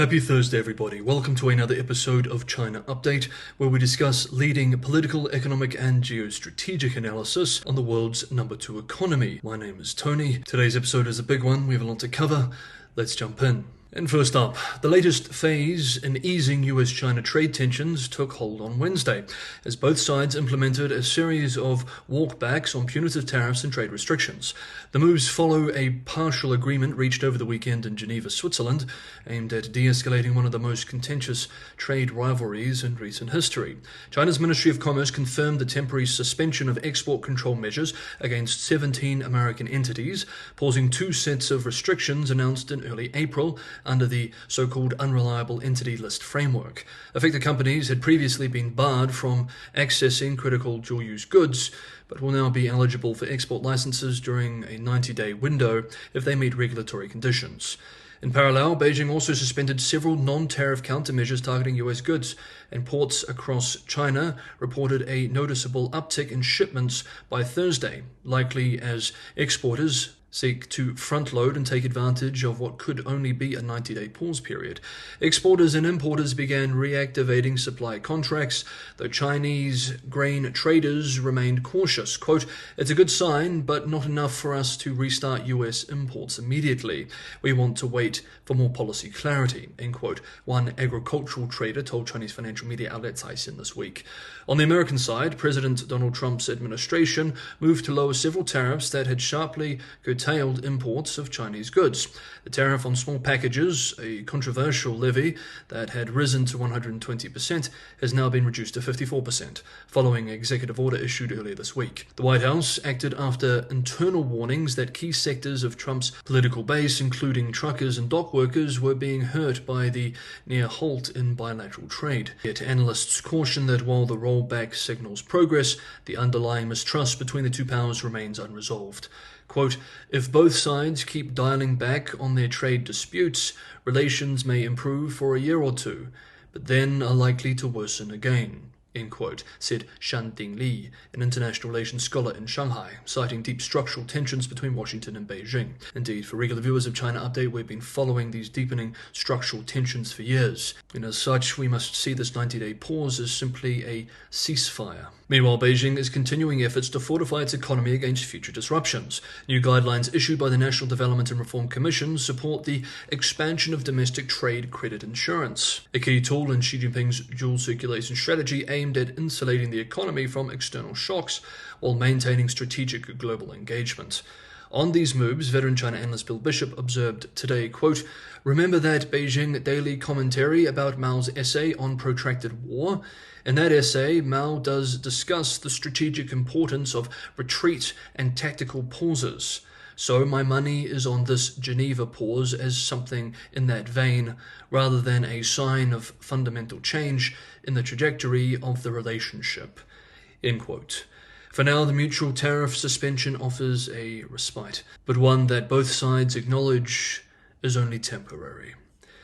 Happy Thursday, everybody. Welcome to another episode of China Update, where we discuss leading political, economic, and geostrategic analysis on the world's number 2 economy. My name is Tony. Today's episode is a big one. We have a lot to cover. Let's jump in. And first up, the latest phase in easing US-China trade tensions took hold on Wednesday, as both sides implemented a series of walkbacks on punitive tariffs and trade restrictions. The moves follow a partial agreement reached over the weekend in Geneva, Switzerland, aimed at de-escalating one of the most contentious trade rivalries in recent history. China's Ministry of Commerce confirmed the temporary suspension of export control measures against 17 American entities, pausing 2 sets of restrictions announced in early April under the so-called Unreliable Entity List framework. Affected companies had previously been barred from accessing critical dual-use goods, but will now be eligible for export licenses during a 90-day window if they meet regulatory conditions. In parallel, Beijing also suspended several non-tariff countermeasures targeting US goods, and ports across China reported a noticeable uptick in shipments by Thursday, likely as exporters seek to front-load and take advantage of what could only be a 90-day pause period. Exporters and importers began reactivating supply contracts, though Chinese grain traders remained cautious. Quote, "It's a good sign, but not enough for us to restart US imports immediately. We want to wait for more policy clarity," end quote, one agricultural trader told Chinese financial media outlet Caixin this week. On the American side, President Donald Trump's administration moved to lower several tariffs that had sharply curtailed imports of Chinese goods. The tariff on small packages, a controversial levy that had risen to 120%, has now been reduced to 54%, following an executive order issued earlier this week. The White House acted after internal warnings that key sectors of Trump's political base, including truckers and dock workers, were being hurt by the near halt in bilateral trade. Yet analysts caution that while the rollback signals progress, the underlying mistrust between the two powers remains unresolved. Quote, "If both sides keep dialing back on their trade disputes, relations may improve for a year or two, but then are likely to worsen again," end quote, said Shanting Li, an international relations scholar in Shanghai, citing deep structural tensions between Washington and Beijing. Indeed, for regular viewers of China Update, we've been following these deepening structural tensions for years, and as such, we must see this 90-day pause as simply a ceasefire. Meanwhile, Beijing is continuing efforts to fortify its economy against future disruptions. New guidelines issued by the National Development and Reform Commission support the expansion of domestic trade credit insurance, a key tool in Xi Jinping's dual circulation strategy aimed at insulating the economy from external shocks while maintaining strategic global engagement. On these moves, veteran China analyst Bill Bishop observed today, quote, "Remember that Beijing daily commentary about Mao's essay on protracted war? In that essay, Mao does discuss the strategic importance of retreat and tactical pauses. So my money is on this Geneva pause as something in that vein, rather than a sign of fundamental change in the trajectory of the relationship," end quote. For now, the mutual tariff suspension offers a respite, but one that both sides acknowledge is only temporary.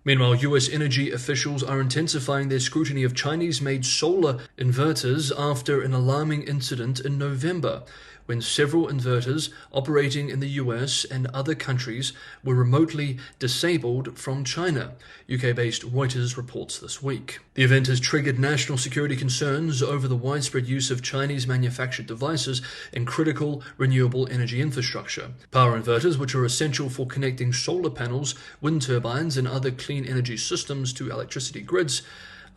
Meanwhile, US energy officials are intensifying their scrutiny of Chinese-made solar inverters after an alarming incident in November, when several inverters operating in the US and other countries were remotely disabled from China, UK-based Reuters reports this week. The event has triggered national security concerns over the widespread use of Chinese-manufactured devices in critical renewable energy infrastructure. Power inverters, which are essential for connecting solar panels, wind turbines, and other clean energy systems to electricity grids,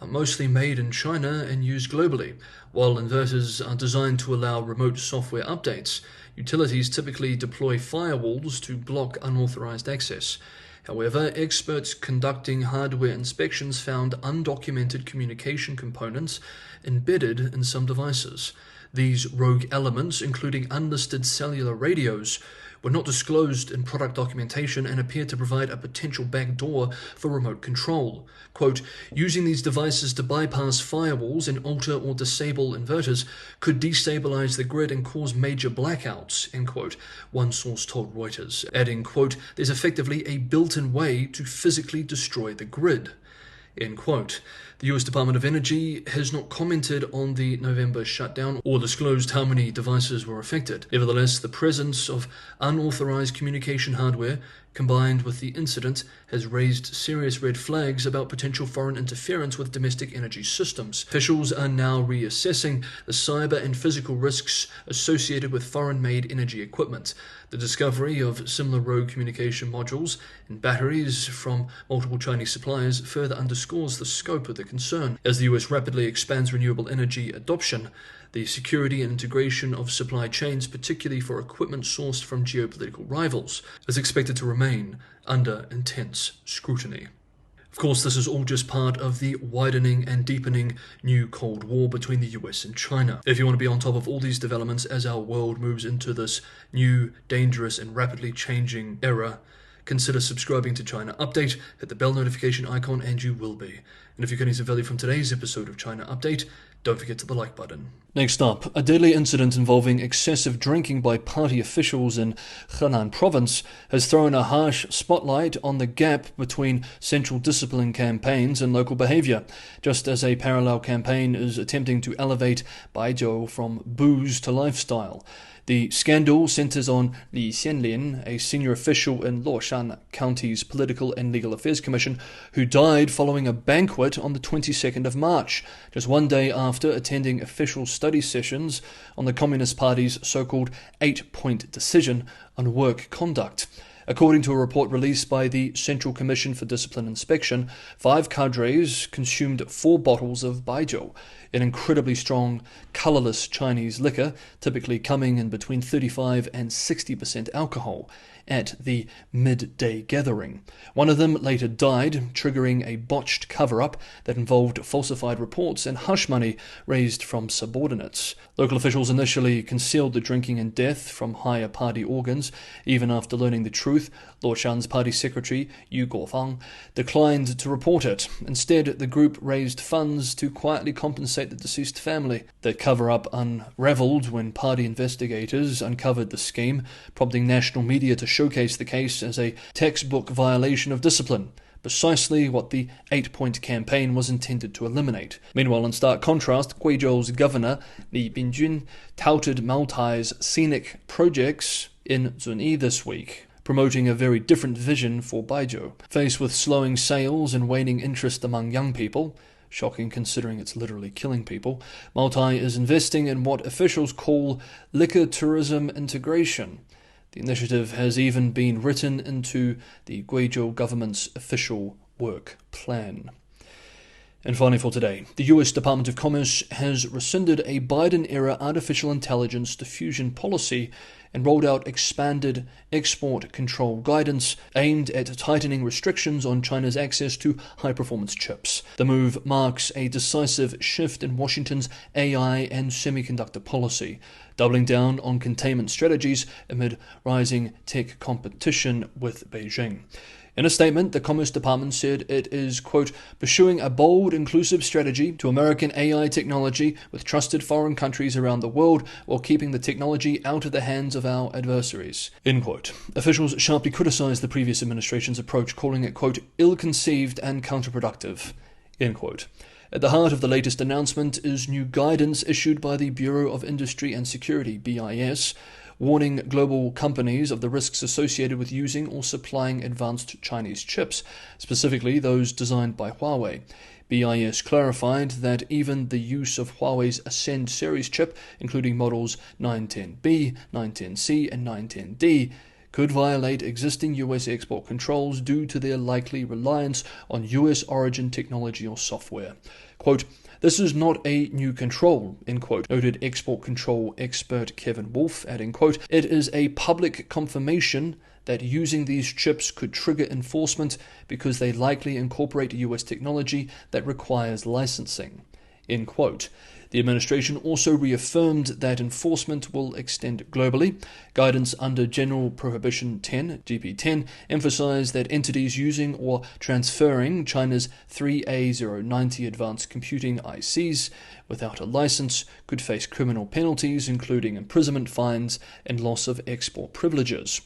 are mostly made in China and used globally. While inverters are designed to allow remote software updates, utilities typically deploy firewalls to block unauthorized access. However, experts conducting hardware inspections found undocumented communication components embedded in some devices. These rogue elements, including unlisted cellular radios, were not disclosed in product documentation and appear to provide a potential backdoor for remote control. Quote, "Using these devices to bypass firewalls and alter or disable inverters could destabilize the grid and cause major blackouts," end quote, one source told Reuters, adding, quote, "There's effectively a built-in way to physically destroy the grid," end quote. The US Department of Energy has not commented on the November shutdown or disclosed how many devices were affected. Nevertheless, the presence of unauthorized communication hardware combined with the incident, has raised serious red flags about potential foreign interference with domestic energy systems. Officials are now reassessing the cyber and physical risks associated with foreign-made energy equipment. The discovery of similar rogue communication modules and batteries from multiple Chinese suppliers further underscores the scope of the concern. As the US rapidly expands renewable energy adoption, the security and integration of supply chains, particularly for equipment sourced from geopolitical rivals, is expected to remain under intense scrutiny. Of course, this is all just part of the widening and deepening new Cold War between the US and China. If you want to be on top of all these developments as our world moves into this new, dangerous, and rapidly changing era, consider subscribing to China Update, hit the bell notification icon, and you will be. And if you're getting some value from today's episode of China Update, don't forget to the like button. Next up, a deadly incident involving excessive drinking by party officials in Henan province has thrown a harsh spotlight on the gap between central discipline campaigns and local behavior, just as a parallel campaign is attempting to elevate Baijiu from booze to lifestyle. The scandal centers on Li Xianlin, a senior official in Luoshan County's Political and Legal Affairs Commission, who died following a banquet on the 22nd of March, just one day after attending official study sessions on the Communist Party's so-called 8-point decision on work conduct. According to a report released by the Central Commission for Discipline Inspection, 5 cadres consumed 4 bottles of Baijiu, an incredibly strong, colourless Chinese liquor, typically coming in between 35 and 60% alcohol, at the midday gathering. One of them later died, triggering a botched cover-up that involved falsified reports and hush money raised from subordinates. Local officials initially concealed the drinking and death from higher party organs. Even after learning the truth, Luoshan's party secretary, Yu Guofang, declined to report it. Instead, the group raised funds to quietly compensate the deceased family. The cover-up unraveled when party investigators uncovered the scheme, prompting national media to showcase the case as a textbook violation of discipline, precisely what the 8-point campaign was intended to eliminate. Meanwhile, in stark contrast, Guizhou's governor, Li Bingjun, touted Maotai's scenic projects in Zunyi this week, promoting a very different vision for Baijiu. Faced with slowing sales and waning interest among young people, shocking considering it's literally killing people, Maotai is investing in what officials call liquor tourism integration. The initiative has even been written into the Guizhou government's official work plan. And finally for today, the US Department of Commerce has rescinded a Biden-era artificial intelligence diffusion policy and rolled out expanded export control guidance aimed at tightening restrictions on China's access to high-performance chips. The move marks a decisive shift in Washington's AI and semiconductor policy, doubling down on containment strategies amid rising tech competition with Beijing. In a statement, the Commerce Department said it is, quote, pursuing a bold, inclusive strategy to American AI technology with trusted foreign countries around the world while keeping the technology out of the hands of our adversaries, end quote. Officials sharply criticized the previous administration's approach, calling it, quote, ill-conceived and counterproductive, end quote. At the heart of the latest announcement is new guidance issued by the Bureau of Industry and Security, BIS, warning global companies of the risks associated with using or supplying advanced Chinese chips, specifically those designed by Huawei. BIS clarified that even the use of Huawei's Ascend series chip, including models 910B, 910C, and 910D, could violate existing US export controls due to their likely reliance on US origin technology or software. Quote, this is not a new control, end quote, noted export control expert Kevin Wolf, adding, quote, it is a public confirmation that using these chips could trigger enforcement because they likely incorporate US technology that requires licensing, end quote. The administration also reaffirmed that enforcement will extend globally. Guidance under General Prohibition 10, GP10, emphasized that entities using or transferring China's 3A090 advanced computing ICs without a license could face criminal penalties, including imprisonment, fines, and loss of export privileges.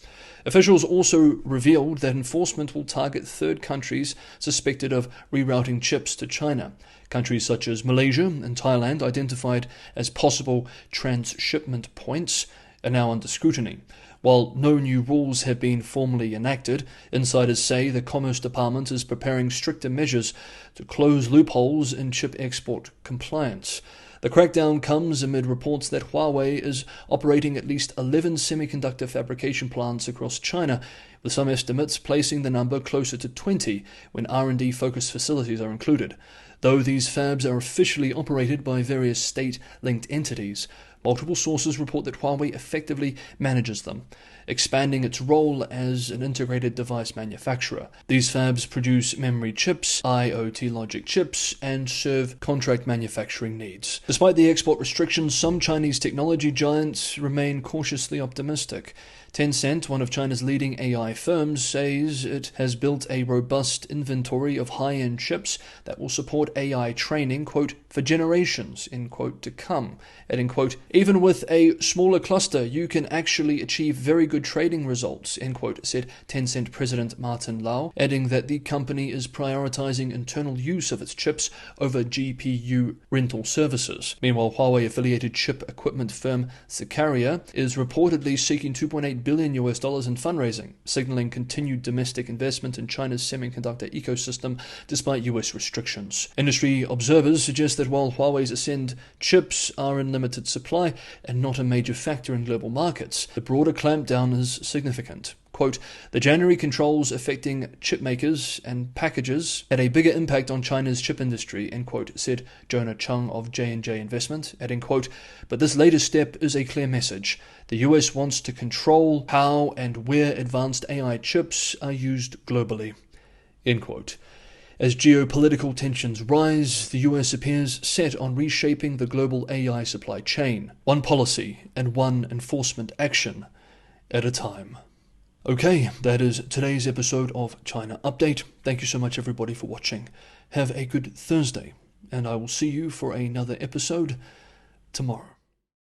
Officials also revealed that enforcement will target third countries suspected of rerouting chips to China. Countries such as Malaysia and Thailand, identified as possible transshipment points, are now under scrutiny. While no new rules have been formally enacted, insiders say the Commerce Department is preparing stricter measures to close loopholes in chip export compliance. The crackdown comes amid reports that Huawei is operating at least 11 semiconductor fabrication plants across China, with some estimates placing the number closer to 20 when R&D-focused facilities are included. Though these fabs are officially operated by various state-linked entities, multiple sources report that Huawei effectively manages them, expanding its role as an integrated device manufacturer. These fabs produce memory chips, IoT logic chips, and serve contract manufacturing needs. Despite the export restrictions, some Chinese technology giants remain cautiously optimistic. Tencent, one of China's leading AI firms, says it has built a robust inventory of high-end chips that will support AI training, quote, for generations, end quote, to come, adding, quote, even with a smaller cluster, you can actually achieve very good trading results, end quote, said Tencent President Martin Lau, adding that the company is prioritizing internal use of its chips over GPU rental services. Meanwhile, Huawei-affiliated chip equipment firm Sicaria is reportedly seeking $2.8 billion in fundraising, signaling continued domestic investment in China's semiconductor ecosystem despite US restrictions. Industry observers suggest that while Huawei's Ascend chips are in limited supply and not a major factor in global markets, the broader clampdown is significant. Quote, the January controls affecting chip makers and packagers had a bigger impact on China's chip industry, end quote, said Jonah Chung of J&J Investment, adding, quote, but this latest step is a clear message. The US wants to control how and where advanced AI chips are used globally, end quote. As geopolitical tensions rise, the US appears set on reshaping the global AI supply chain, one policy and one enforcement action at a time. Okay, that is today's episode of China Update. Thank you so much everybody for watching. Have a good Thursday, and I will see you for another episode tomorrow.